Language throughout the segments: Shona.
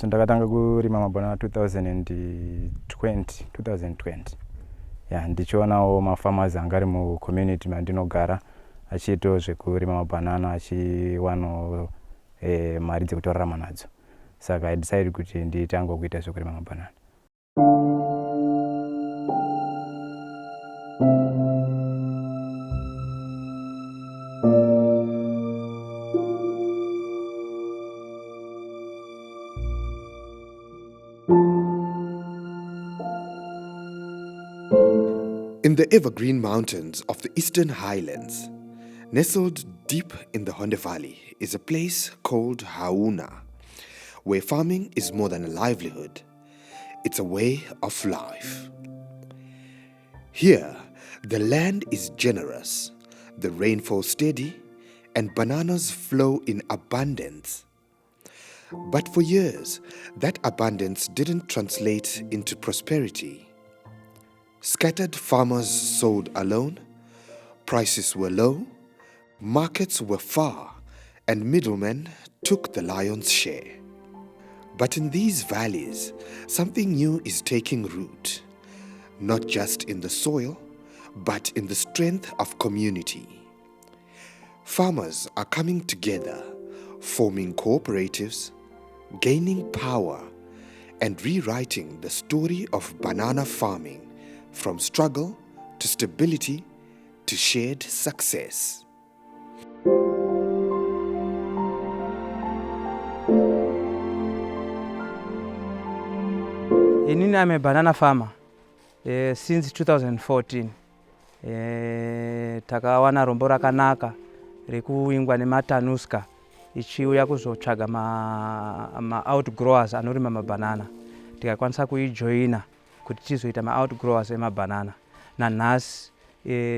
Ndakatanga kurima mabhanana 2020. Yeah, ndichionawo mafarmers anga ari mu community mandinogara achiitawo zvekurima mabhanana achiwanawo mari dzekutorarama nadzo. Saka I decided kuti nditange kuita zvekurima mabhanana. In the evergreen mountains of the Eastern Highlands, nestled deep in the Honde Valley, is a place called Hauna, where farming is more than a livelihood. It's a way of life. Here, the land is generous, the rainfall steady, and bananas flow in abundance. But for years, that abundance didn't translate into prosperity. Scattered farmers sold alone, prices were low, markets were far, and middlemen took the lion's share. But in these valleys, something new is taking root, not just in the soil, but in the strength of community. Farmers are coming together, forming cooperatives, gaining power, and rewriting the story of banana farming from struggle to stability to shared success. I'm a banana farmer since 2014. Takawana rombo rakanaka rekuingwa nematanuska ichiuya kuzotsvaga ma outgrowers anorima mabanana. Tikakwanisa kuijoina kuti tizoita ma outgrowers emabanana. Nanhasi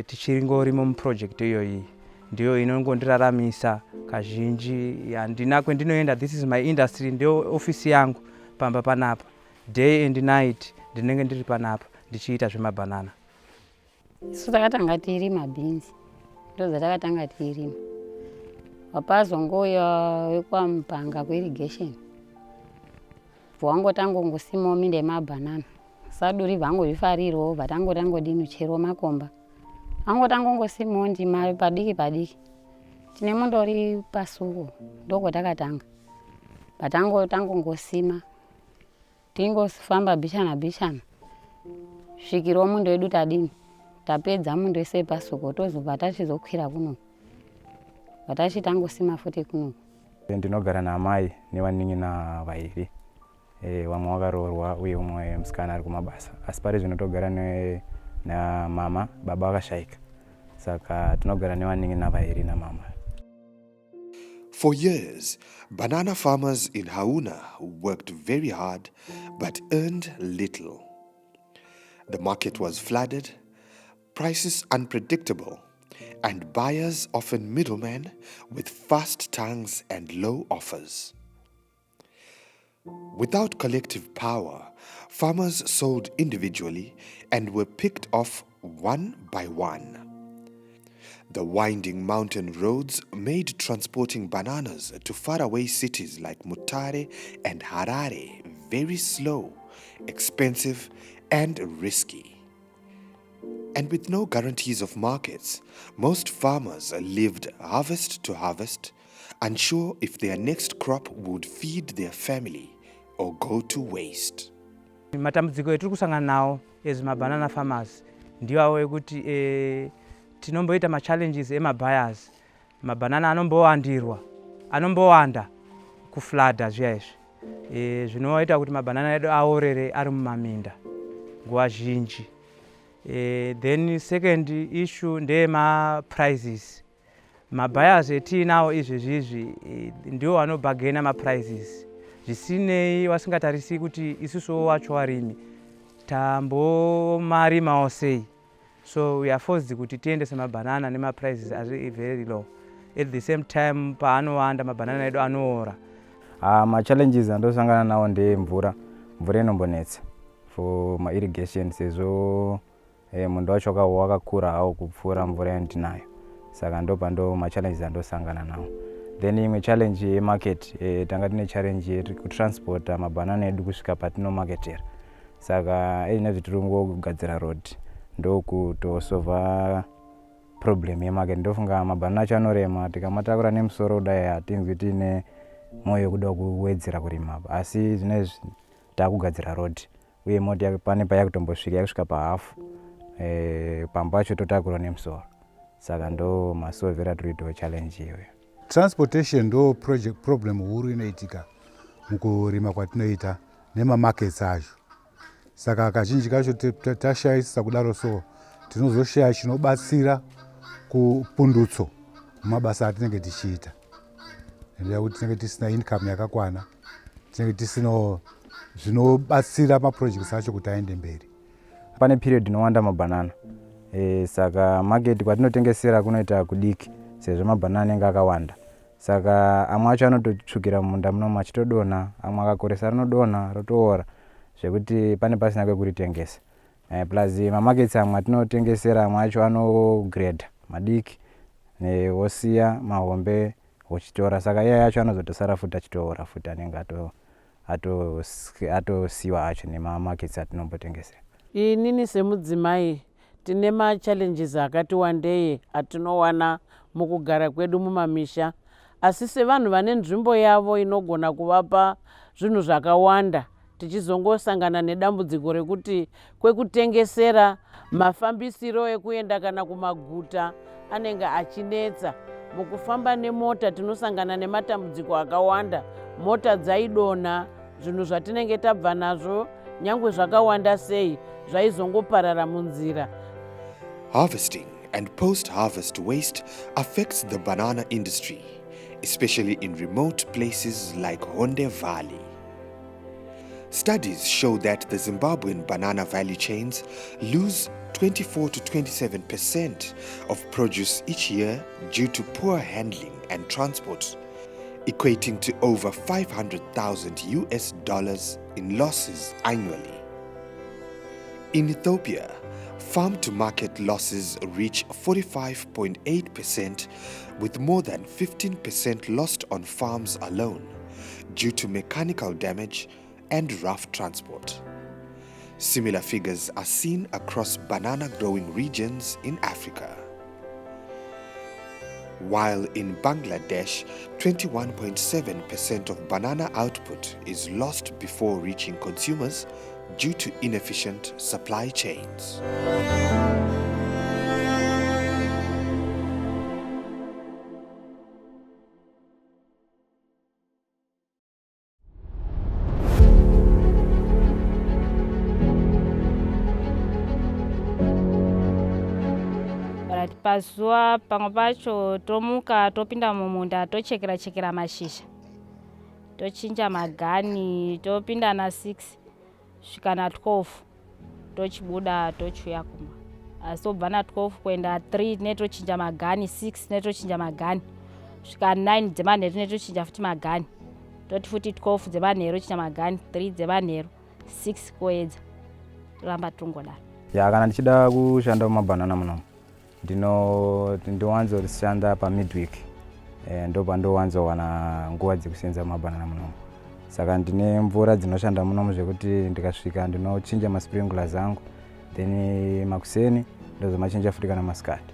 tichiringorimo muproject iyoyi. Ndiyo inongondiraramisa kazhinji. Handina kwendinoenda, this is my industry, ndiyo ofisi yangu pamba panapa. Day and night ndinenge ndiri panapa ndichiita zvemabanana. Isu takatanga tirima beans. Ndodzakatanga tirima. Wapazongoya wekwamupanga kweirrigation. Vangotanga ngosimawo minde mabanana. Saduri vangozvifarirawo vatangodini chero makomba. Angotanga ngosimawo ndima padiki. Tine munda uri pasuko ndokotakatanga. Patangotanga ngosima. Tingofamba bishana. Svikirawo munda wedu tadini. Tapedza munda wese pasuko tozobva tachizokwira kuno. Vatachitangosima futi kuno. Ndinogara namai nevanin'ina vairi. Vamwe vakaroorwa uye umwe musikana ari kumabasa. Asi pari zvino togara namama, baba vakashayika. Saka tinogara nevanin'ina vairi namama. For years, banana farmers in Hauna worked very hard but earned little. The market was flooded, prices unpredictable, and buyers often middlemen with fast tongues and low offers. Without collective power, farmers sold individually and were picked off one by one. The winding mountain roads made transporting bananas to faraway cities like Mutare and Harare very slow, expensive, and risky. And with no guarantees of markets, most farmers lived harvest to harvest, unsure if their next crop would feed their family or go to waste. Matambudziko etiri kusangana nawo as mabanana farmers ndiwo ekuti tinomboita ma-challenges ema-buyers. Mabanana anombowanda kuflada zviya izvi. Zvinoita kuti mabanana edu aorere ari mumaminda nguva zhinji. Then second issue ndema-prices. Ma-buyers etinawo izvezvizvi ndiwo vanobhagena ma-prices. Zvisinei wasingatarisi kuti isusuwo wacho varimi tambomarimawo sei. So we are forced kuti tiendese mabanana nema-prices ari very low. At the same time paanowanda mabanana edu anoora. Ma-challenges andosangana nawo ndemvura. Mvura inombonetsa for ma-irrigation sezvo munda wacho wakakura hawo kupfuura mvura yandinayo. Saka ndopando ma-challenges andosangana nawo. then imwe challenge yemarket tanga tine challenge yekutransporta mabanana edu kusvika patinomaketera, saka nezve tiri kungogadzira road ndokutosova problem yemarket. Ndofunga mabanana acho anorema, tikamatakura nemusoro kudai hatinzwi tiine mwoyo wekuda kuwedzera kurima, asi zvinezvi takugadzira road uye mota pane payakutombosvika yakusvika pahafu, pamwe pacho totakurwa nemusoro, saka ndo masovera tiri kuitawo challenge iyoyo. Transportation ndo problem huru inoitika mukurima kwatinoita nemamarkets acho, saka kazhinji kacho tashayisisa kudaro, so tinozoshaya chinobatsira kupundutso mumabasa atinenge tichiita, ngendaa yekuti tinenge tisina income yakakwana, tinenge tisina zvinobatsira maprojects acho kuti aende mberi. Pane period inowanda mabanana, saka market kwatinotengesera kunoita kudiki sezvo mabanana anenge akawanda, saka amwe acho anototsvukira munda munomu achitodonha, amwe akakoresa anodonha rotoora zvekuti pane pasina kwekuritengesa. Plus mamarkets amwe atinotengesera amwe acho anograde madiki wosiya mahombe uchitora, saka iye acho anozotosara futi achitoora futi anenge atosiyiwa acho nemamarkets atinombotengesera. Inini semudzimai tine machallenges akati wandei atinowana mukugara kwedu mumamisha, asi sevanhu vane nzvimbo yavo inogona kuvapa zvinhu zvakawanda, tichizongosangana nedambudziko rekuti kwekutengesera mafambisiro ekuenda kana kumaguta anenge achinetsa. Mukufamba nemota tinosangana nematambudziko akawanda, mota dzaidonha, zvinhu zvatinenge tabva nazvo nyangwe zvakawanda sei zvaizongoparara munzira. Harvesting and post-harvest waste affects the banana industry, especially in remote places like Honde Valley. Studies show that the Zimbabwean banana value chains lose 24 to 27% of produce each year due to poor handling and transport, equating to over $500,000 in losses annually. In Ethiopia, farm-to-market losses reach 45.8%, with more than 15% lost on farms alone due to mechanical damage and rough transport. Similar figures are seen across banana-growing regions in Africa. While in Bangladesh, 21.7% of banana output is lost before reaching consumers due to inefficient supply chains. Pazuva pamwe pacho tomuka topinda mumunda tochekera mashizha, tochinja magani, topinda na6 svika na12 tochibuda tochiuya kumwa, asi tobva na12 kuenda 3 netochinja magani, 6 netochinja magani, svika 9 dzemanheru netochinja futi magani, toti futi 12 dzemanheru chinja magani, 3 dzemanheru, 6 koedza, toramba tongodaro. Kana ndichida kushanda mumabanana munomu ndinowanzoshanda pamidweek, ndo pandowanzowana nguva dzekusenza mumabanana munomu, saka ndine mvura dzinoshanda munomu zvekuti ndikasvika ndinochinja masprinklers angu, then makuseni ndozomachinja futi kana masikati,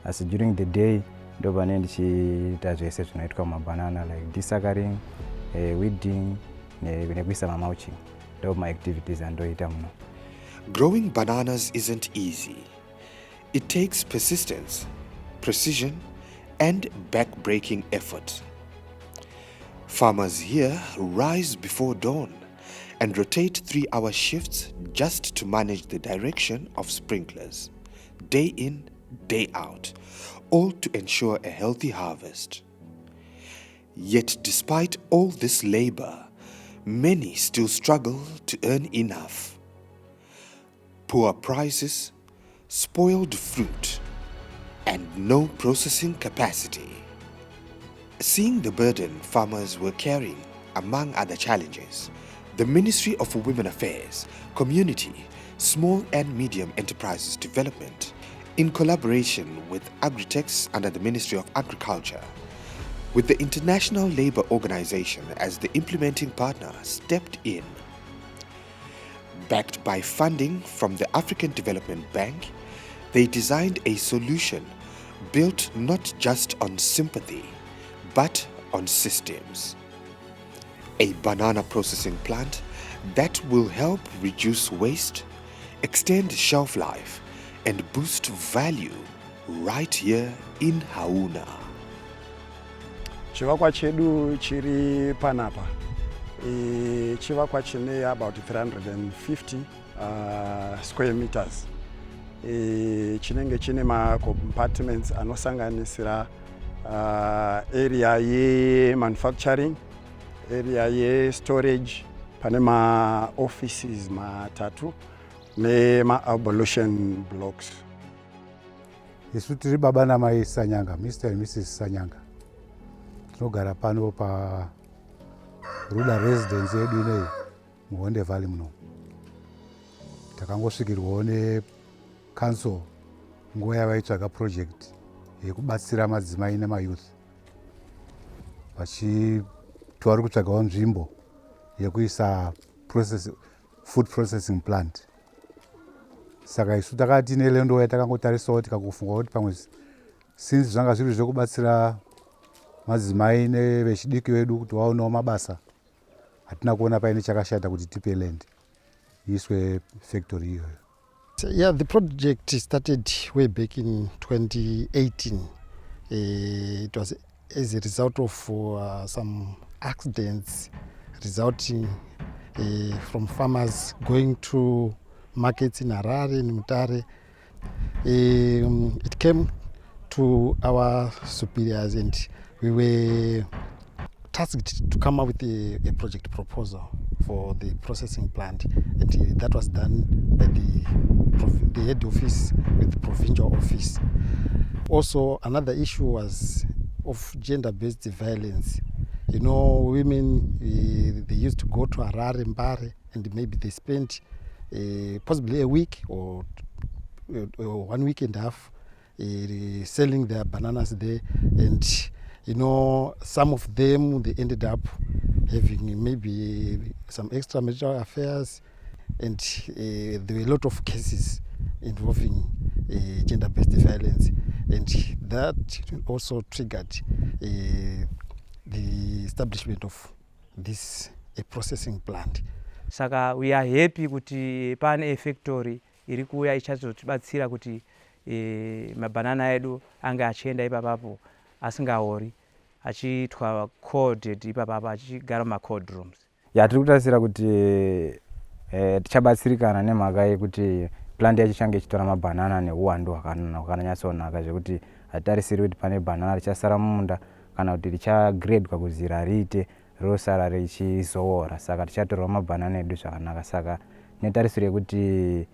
asi during the day ndo pane ndichiita zvese zvinoitwa mumabanana like desuckering, weeding nekuisa mamulching, ndo maactivities andoita muno. Growing bananas isn't easy. It takes persistence, precision, and back-breaking effort. Farmers here rise before dawn and rotate 3-hour shifts just to manage the direction of sprinklers, day in, day out, all to ensure a healthy harvest. Yet despite all this labor, many still struggle to earn enough. Poor prices, spoiled fruit, and no processing capacity. Seeing the burden farmers were carrying, among other challenges, the Ministry of Women Affairs, Community, Small and Medium Enterprises Development, in collaboration with Agritex under the Ministry of Agriculture, with the International Labour Organization as the implementing partner, stepped in. Backed by funding from the African Development Bank, they designed a solution built not just on sympathy, but on systems. A banana processing plant that will help reduce waste, extend shelf life, and boost value right here in Hauna. Chivakwa chedu chiri panapa. Chivakwa chine about 350 square meters. Chinenge chine ma compartments anosanganisira area ye manufacturing, area ye storage, pane ma offices matatu ne ma ablution blocks. Isu tiri baba namai Sanyanga, Mr. and Mrs. Sanyanga. Tinogara pano pa rural residence yedu ineyi muHonde Valley muno. Takangosvikirwawo ne-council nguva yavaitsvaga project yekubatsira madzimai nemayouth. Vari kutsvagawo nzvimbo yekuisa food processing plant. Saka isu takati nelendo yatakangotarisawo tikakufunga kuti pamwe since zvanga zviri zvekubatsira madzimai nevechidiki vedu kuti vaonewo mabasa, hatina kuona paine chakashata kuti tipe land iswe factory iyoyo. Yeah, the project started way back in 2018. It was as a result of some accidents resulting from farmers going to markets in Harare and Mutare. It came to our superiors and we were tasked to come up with a project proposal for the processing plant, and that was done by the head office with the provincial office. Also, another issue was of gender-based violence. You know, women, they used to go to Harare, Mbare, and maybe they spent possibly a week or 1 week and a half selling their bananas there, and you know, some of them, they ended up having maybe some extramarital affairs, and there were a lot of cases involving gender-based violence, and that also triggered the establishment of this processing plant. Saka we are happy kuti pane factory iri kuuya ichazotibatsira kuti mabanana edu anga achienda ipapapo asingaori, achiitwa coded ipapapo, achigara mumacode rooms. Tiri kutarisira kuti tichabatsirikana nemhaka yekuti plant yacho change ichitora mabanana neuwandu hwakanyatsonaka zvekuti hatarisiri kuti pane banana richasara mumunda kana kuti richagradwa kuzi riite rosara richizoora. Saka tichatorwa mabanana edu zvakanaka. Saka netarisiro yekuti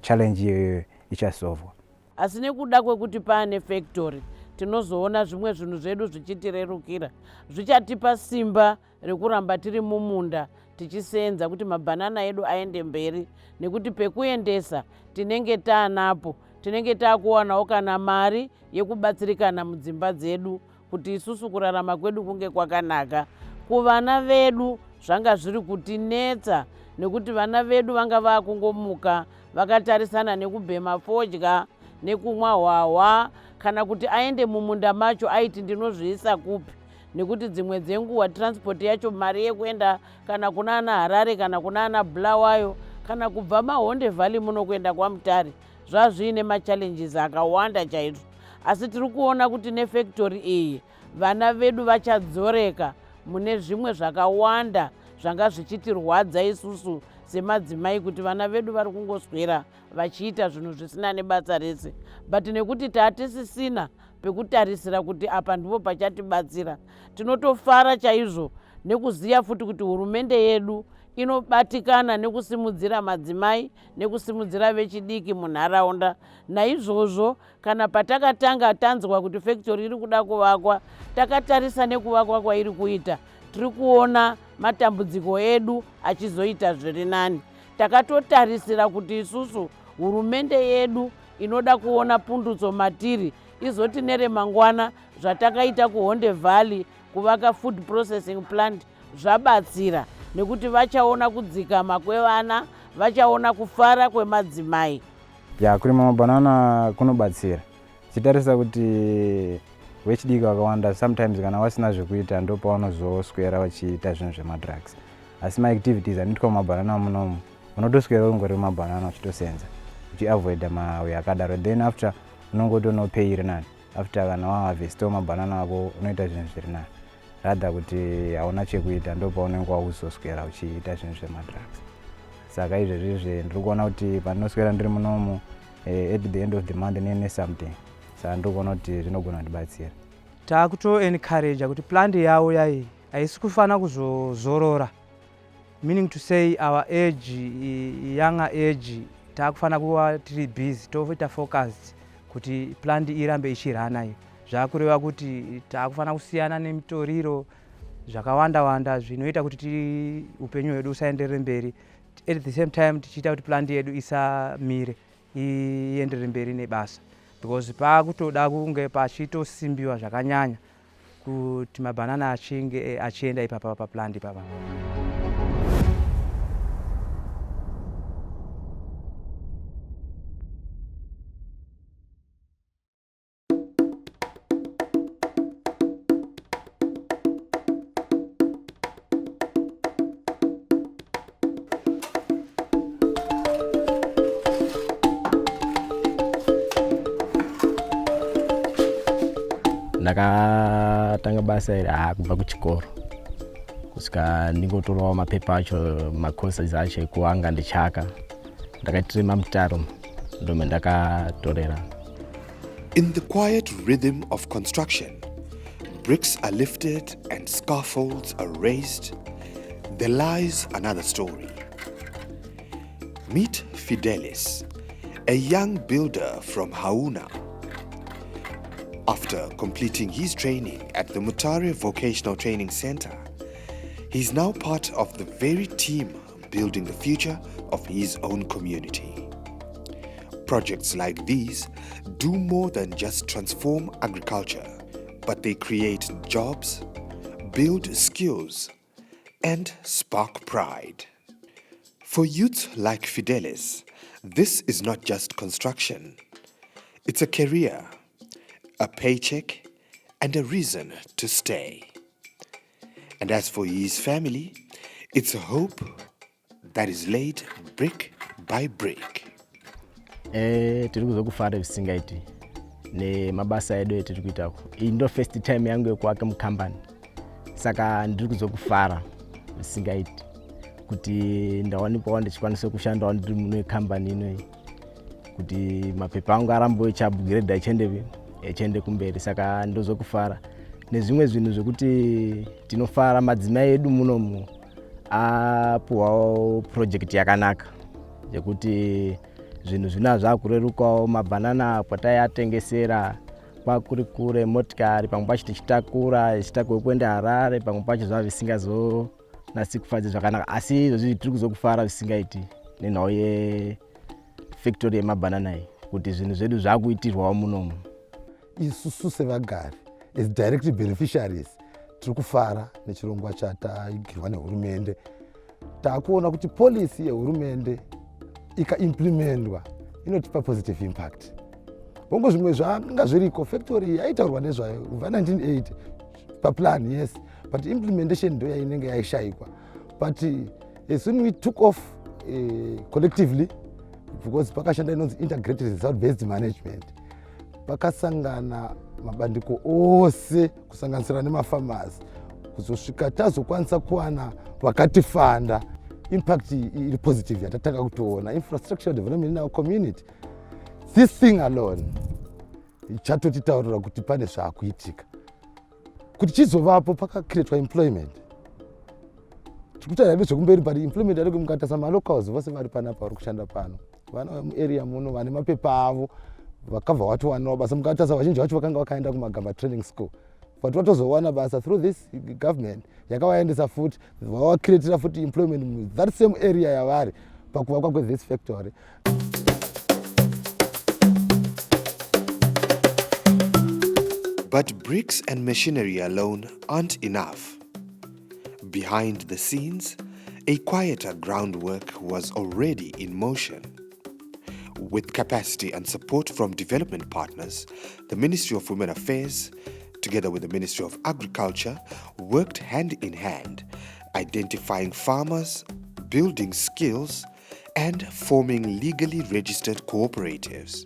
challenge iyoyo ichasolvwa. Asi nekuda kwekuti pane factory tinozoona zvimwe zvinhu zvedu zvichitirerukira, zvichatipa simba rekuramba tiri mumunda tichisenza kuti mabanana edu aende mberi, nekuti pekuendesa tinenge taanapo, tinenge taakuwanawo kana mari yekubatsirikana mudzimba dzedu kuti isusu kurarama kwedu kunge kwakanaka. Kuvana vedu zvanga zviri kutinetsa nekuti vana vedu vanga vakungomuka vakatarisana nekubhema fodya nekumwa hwahwa, kana kuti aende mumunda macho aiti ndinozviisa kupi, nekuti dzimwe dzenguva transport yacho mari yekuenda kana kunana Harare kana kunana Bulawayo kana kubva maHonde Valley muno kuenda kwaMutare zvazviine machallenges akawanda chaizvo. Asi tiri kuona kuti nefactory iyi vana vedu vachadzoreka mune zvimwe zvakawanda zvanga zvichitirwadza isusu semadzimai, kuti vana vedu vari kungoswera vachiita zvinhu zvisina nebasa rese. But nekuti taatisisina pekutarisira kuti apa ndipo pachatibatsira, tinotofara chaizvo nekuziya futi kuti hurumende yedu inobatikana nekusimudzira madzimai nekusimudzira vechidiki munharaunda. Naizvozvo kana patakatanga tanzwa kuti factory iri kuda kuvakwa, takatarisa nekuvakwa kwairi kuita, tiri kuona matambudziko edu achizoita zviri nani. Takatotarisira kuti isusu hurumende yedu inoda kuona pundutso matiri izoti neremangwana zvatakaita kuHonde Valley kuvaka food processing plant zvabatsira, nekuti vachaona kudzikama kwevana, vachaona kufara kwemadzimai. Kurima mabanana kunobatsira. Chitarisa kuti vechidiki vakawanda sometimes kana vasina zvekuita ndo pavanozoswera vachiita zvinhu zvemadrugs. Asi maactivities anoitwa mumabanana munomu, unotoswera ungori mabanana uchitosenza uchiavoida mawe akadaro, then after unongotonopayiri nani. After kana waharvesta mabanana ako unoita zvinhu zviri nani. Rather kuti hauna chekuita ndo paunenge wauzoswera uchiita zvinhu zvemadrugs. Saka izvezvi ndiri kuona kuti pandinoswera ndiri munomu at the end of the month nene something. Saka ndiri kuona kuti zvinogona kundibatsira. Takuto encourage kuti plant yawo yayi haisi kufana kuzozorora, meaning to say our age, younger age, takufana kuva tiri busy, toita focused kuti plant irambe ichirana iyo. Zvakureva kuti takufana kusiyana nemitoriro zvakawanda zvinoita kuti upenyu hwedu usaenderere mberi. At the same time tichiita kuti plant yedu isamire ienderere mberi nebasa, because pakutoda kunge pachitosimbiwa zvakanyanya kuti mabanana achinge achienda ipapa paplant ipapa. Ndakatanga basa iri kubva kuchikoro kusvika ndingotorawo mapepa acho, macourses acho ekuanga ndichaka. Ndakaitire mamutaro ndomwe ndakatorera. In the quiet rhythm of construction, bricks are lifted and scaffolds are raised. There lies another story. Meet Fidelis, a young builder from Hauna. After completing his training at the Mutare Vocational Training Center, he is now part of the very team building the future of his own community. Projects like these do more than just transform agriculture, but they create jobs, build skills, and spark pride. For youth like Fidelis, this is not just construction. It's a career, a paycheck, and a reason to stay. And as for his family, it's a hope that is laid brick by brick. Tiri kuzokufara visingaiti nemabasa edu etiri kuita. Iyi ndo first time yangu yekuaka mukambani, saka ndiri kuzokufara visingaiti kuti ndawanikwawo ndichikwanisa kushandawo ndiri mune kambani inoyi, kuti mapepa angu arambo echabugireda echende kumberi. Saka ndozokufara nezvimwe zvinhu zvekuti tinofara madzimai edu munomu apuwawo project yakanaka yekuti zvinhu zvina zvakurerukawo. Mabanana kwataiatengesera kwakuri kure, motikari pamwe pacho tichitakura kuenda Harare, pamwe pacho zvava zvisingazonasi kufadza zvakanaka. Asi izvozvi tiri kuzokufara visingaiti nenhau yefactory yemabanana iyi, kuti zvinhu zvedu zvakuitirwawo munomu. Isusu sevagari as direct beneficiaries tiri kufara nechirongwa chataigirwa nehurumende. Takuona kuti policy yehurumende ikaimplementwa inotipa positive impact. Bongo zvimwe zvanga zviriko, factory yaitaurwa nezvayo kubva 1980 paplan, yes, but implementation ndo yainenge yaishayikwa. But as soon we took off collectively, because pakashanda inonzi integrated result-based management, pakasangana mabandiko ose kusanganisira nemafamasi kuzosvika tazokwanisa kuwana vakatifanda. Impact iri positive yatatanga kutoona. Infrastructure development in our community, this thing alone chatotitaurira kuti pane zvaakuitika. Kuti chizovapo pakacreatwa employment. Tikutaura nezvekumberi, but employment ariko mukatarisa malocals vose vari panapa vari kushanda pano, vana vemuarea muno vane mapepa avo vakabva watowanawo basa. Mukatarisa vazhinji vacho vakanga vakaenda kumagamba training school, but vatozowana basa through this government yakavaendesa futi, vavacreatira futi employment mu that same area yavari pakuvakwa kwethis factory. But bricks and machinery alone aren't enough. Behind the scenes, a quieter groundwork was already in motion. With capacity and support from development partners, the Ministry of Women Affairs, together with the Ministry of Agriculture, worked hand in hand, identifying farmers, building skills, and forming legally registered cooperatives.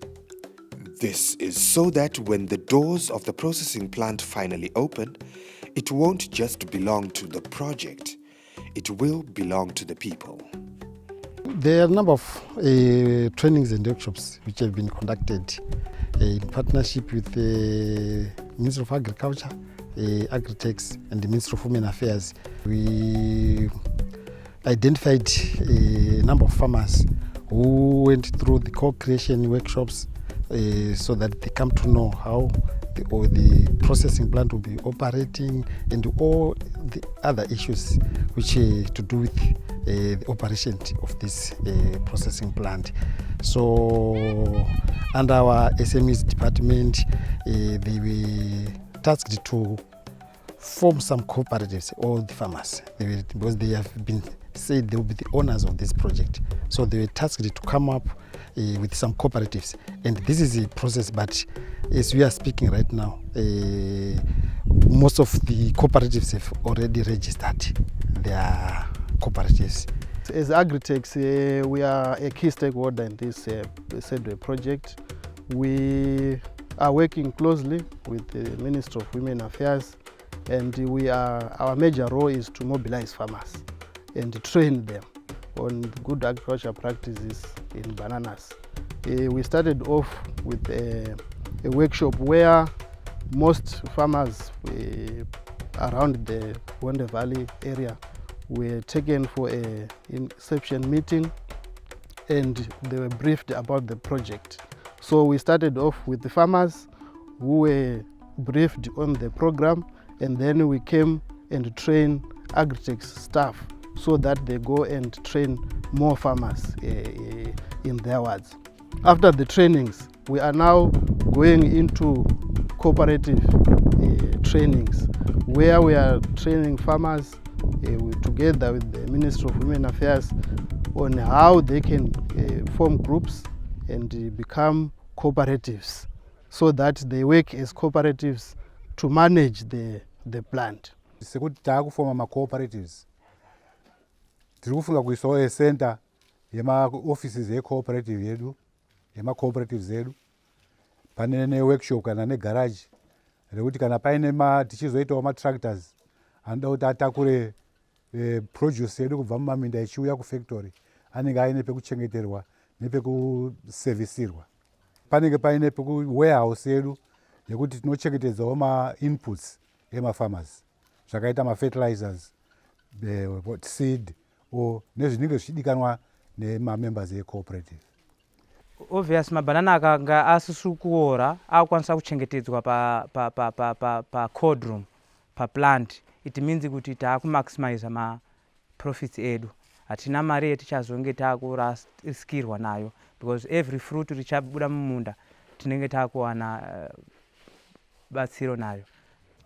This is so that when the doors of the processing plant finally open, it won't just belong to the project, it will belong to the people. There are a number of trainings and workshops which have been conducted in partnership with the Ministry of Agriculture, Agritex, and the Ministry of Women Affairs. We identified a number of farmers who went through the co-creation workshops so that they come to know how the processing plant will be operating and all the other issues which to do with the operation of this processing plant. So under our SMEs department, they were tasked to form some cooperatives, all the farmers, because they have been said they will be the owners of this project. So they were tasked to come up with some cooperatives. And this is a process, but as we are speaking right now, most of the cooperatives have already registered their cooperatives. As Agritex, we are a key stakeholder in this project. We are working closely with the Ministry of Women Affairs, and our major role is to mobilize farmers and train them on good agriculture practices in bananas. We started off with a workshop where most farmers around the Honde Valley area were taken for an inception meeting, and they were briefed about the project. So we started off with the farmers who were briefed on the program, and then we came and trained Agritex staff so that they go and train more farmers in their wards. After the trainings, we are now going into cooperative trainings where we are training farmers together with the Ministry of Women Affairs on how they can form groups and become cooperatives so that they work as cooperatives to manage the plant. Sekuti taakufoma ma-cooperatives tiri kufunga kuisawo ecenter yema-offices ye-cooperative yedu yema-cooperatives edu pane ne-workshop kana ne-garage rekuti kana paine tichizoitawo ma-tractors anoda kuti atakure produce yedu kubva mumaminda ichiuya kufactory anenge aine pekuchengeterwa nepekuservisirwa. Panenge paine warehouse yedu yekuti tinochengetedzawo ma-inputs ema-farmers zvakaita ma-fertilizers, seed nezvinenge zvichidikanwa nema-members e-cooperative. Obvious mabanana akanga asisukuora akwanisa kuchengetedzwa pa cold room pa plant, it means kuti taakumaximize ma-profits edu. Hatina mari yetichazonge taakurasikirwa nayo because every fruit richabuda mumunda tinenge taakuwana batsiro nayo.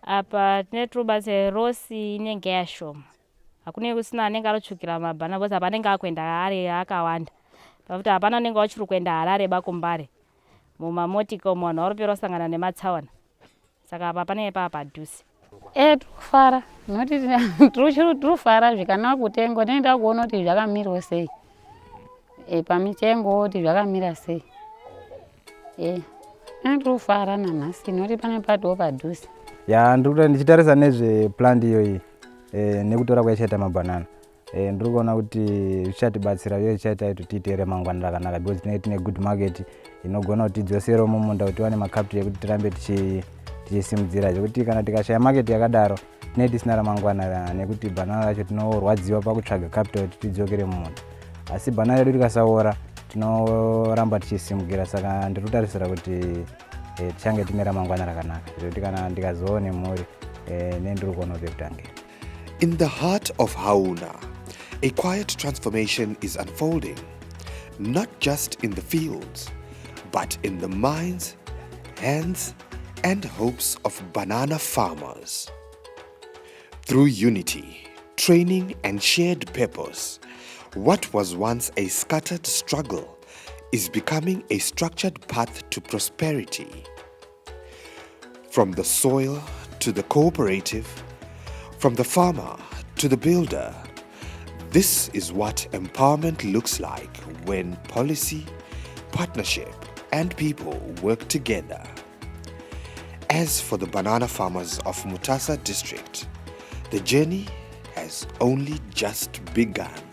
Apa tineturubatse rosi inenge yashoma. Hakune kusina anenge arochukira mabhana because apanenge akuenda ari akawanda. Pakuti hapana anenge achiri kuenda Harare bakumbare. Mumamotika umo vanhu varopera kusangana nematsaona. Saka apa panenge padhuze. Tikufara noti turufara zvikanaka kutengo tinoenda kuona kuti zvakamira sei. Pamitengo kuti zvakamira sei. Turufara nanhasi noti pane padhuze padhuze. Ndikuti ndichitarisa nezveplant iyoyi nekutora kwaichaita mabanana ndiri kuona kuti zvichatibatsira uye zvichaita kuti tiitere mangwana rakanaka because tinenge tine good market inogona kuti tidzosere mumunda kuti tiwane macapital ekuti tirambe tichisimudzira zvekuti kana tikashaya market yakadaro tinenge tisina ramangwana nekuti banana racho tinorwadziwa pakutsvaga capital kuti tidzokere mumunda. Asi banana redu rikasaora tinoramba tichisimukira, saka ndiri kutarisira kuti tichange tine ramangwana rakanaka zvekuti kana ndikazoone mhuri nendiri kuona kuti kutange. In the heart of Hauna, a quiet transformation is unfolding, not just in the fields, but in the minds, hands, and hopes of banana farmers. Through unity, training, and shared purpose, what was once a scattered struggle is becoming a structured path to prosperity. From the soil to the cooperative, from the farmer to the builder, this is what empowerment looks like when policy, partnership, and people work together. As for the banana farmers of Mutasa District, the journey has only just begun.